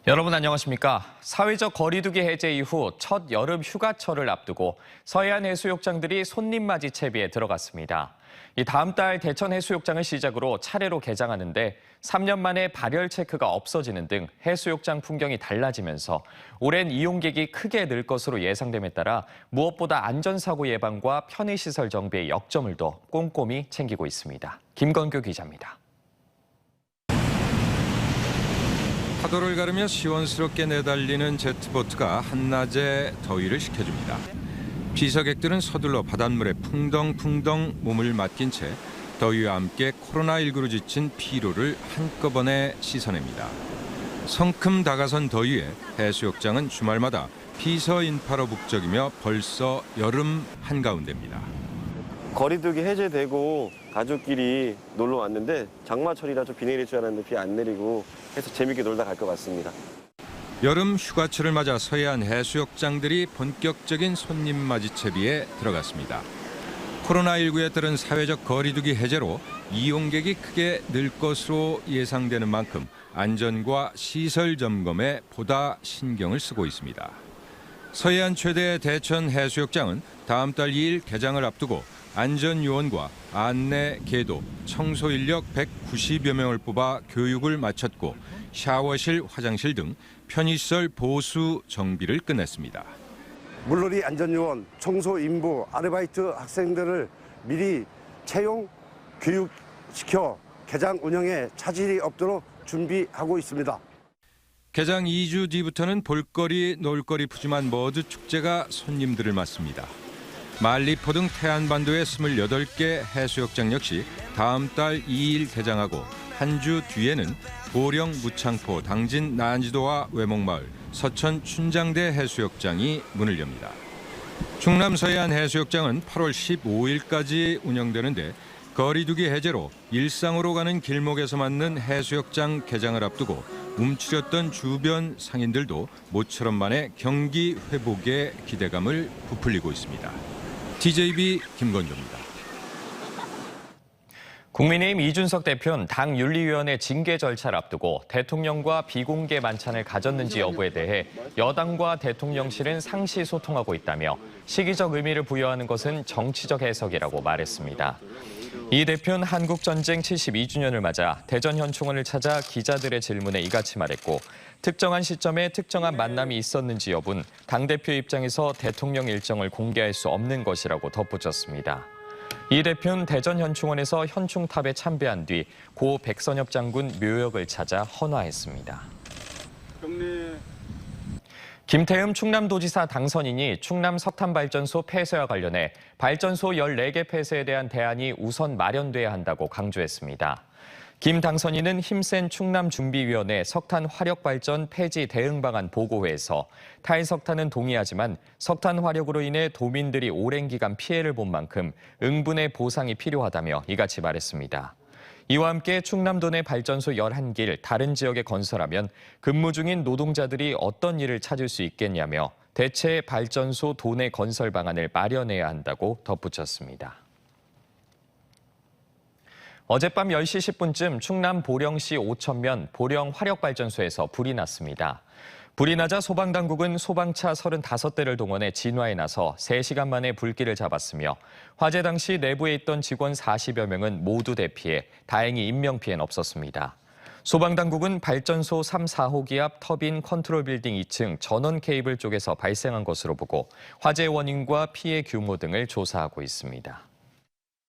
여러분 안녕하십니까? 사회적 거리두기 해제 이후 첫 여름 휴가철을 앞두고 서해안 해수욕장들이 손님 맞이 채비에 들어갔습니다. 이 다음 달 대천 해수욕장을 시작으로 차례로 개장하는데 3년 만에 발열 체크가 없어지는 등 해수욕장 풍경이 달라지면서 올해는 이용객이 크게 늘 것으로 예상됨에 따라 무엇보다 안전사고 예방과 편의시설 정비에 역점을 둬 꼼꼼히 챙기고 있습니다. 김건규 기자입니다. 파도를 가르며 시원스럽게 내달리는 제트보트가 한낮에 더위를 식혀줍니다. 비서객들은 서둘러 바닷물에 풍덩풍덩 몸을 맡긴 채 더위와 함께 코로나19로 지친 피로를 한꺼번에 씻어냅니다. 성큼 다가선 더위에 해수욕장은 주말마다 피서인파로 북적이며 벌써 여름 한가운데입니다. 거리두기 해제되고 가족끼리 놀러 왔는데 장마철이라 좀 비 내릴 줄 알았는데 비 안 내리고 해서 재밌게 놀다 갈 것 같습니다. 여름 휴가철을 맞아 서해안 해수욕장들이 본격적인 손님 맞이 채비에 들어갔습니다. 코로나19에 따른 사회적 거리두기 해제로 이용객이 크게 늘 것으로 예상되는 만큼 안전과 시설 점검에 보다 신경을 쓰고 있습니다. 서해안 최대 대천 해수욕장은 다음 달 2일 개장을 앞두고 안전요원과 안내, 계도, 청소 인력 190여 명을 뽑아 교육을 마쳤고 샤워실, 화장실 등 편의시설 보수 정비를 끝냈습니다. 물놀이 안전요원, 청소 인부, 아르바이트 학생들을 미리 채용, 교육시켜 개장 운영에 차질이 없도록 준비하고 있습니다. 개장 2주 뒤부터는 볼거리, 놀거리 푸짐한 머드 축제가 손님들을 맞습니다. 말리포 등 태안반도의 28개 해수욕장 역시 다음 달 2일 개장하고 한 주 뒤에는 보령, 무창포, 당진, 난지도와 외목마을, 서천, 춘장대 해수욕장이 문을 엽니다. 충남 서해안 해수욕장은 8월 15일까지 운영되는데 거리두기 해제로 일상으로 가는 길목에서 맞는 해수욕장 개장을 앞두고 움츠렸던 주변 상인들도 모처럼 만에 경기 회복에 기대감을 부풀리고 있습니다. TJB 김건조입니다. 국민의힘 이준석 대표는 당 윤리위원회 징계 절차를 앞두고 대통령과 비공개 만찬을 가졌는지 여부에 대해 여당과 대통령실은 상시 소통하고 있다며 시기적 의미를 부여하는 것은 정치적 해석이라고 말했습니다. 이 대표는 한국전쟁 72주년을 맞아 대전 현충원을 찾아 기자들의 질문에 이같이 말했고 특정한 시점에 특정한 만남이 있었는지 여부는 당대표 입장에서 대통령 일정을 공개할 수 없는 것이라고 덧붙였습니다. 이 대표는 대전 현충원에서 현충탑에 참배한 뒤 고 백선엽 장군 묘역을 찾아 헌화했습니다. 김태흠 충남도지사 당선인이 충남 석탄발전소 폐쇄와 관련해 발전소 14개 폐쇄에 대한 대안이 우선 마련돼야 한다고 강조했습니다. 김 당선인은 힘센 충남준비위원회 석탄화력발전 폐지 대응 방안 보고회에서 탈석탄은 동의하지만 석탄 화력으로 인해 도민들이 오랜 기간 피해를 본 만큼 응분의 보상이 필요하다며 이같이 말했습니다. 이와 함께 충남도 내 발전소 11길 다른 지역에 건설하면 근무 중인 노동자들이 어떤 일을 찾을 수 있겠냐며 대체 발전소 도내 건설 방안을 마련해야 한다고 덧붙였습니다. 어젯밤 10시 10분쯤 충남 보령시 오천면 보령 화력발전소에서 불이 났습니다. 불이 나자 소방당국은 소방차 35대를 동원해 진화에 나서 3시간 만에 불길을 잡았으며 화재 당시 내부에 있던 직원 40여 명은 모두 대피해 다행히 인명피해는 없었습니다. 소방당국은 발전소 3, 4호기 앞 터빈 컨트롤 빌딩 2층 전원 케이블 쪽에서 발생한 것으로 보고 화재 원인과 피해 규모 등을 조사하고 있습니다.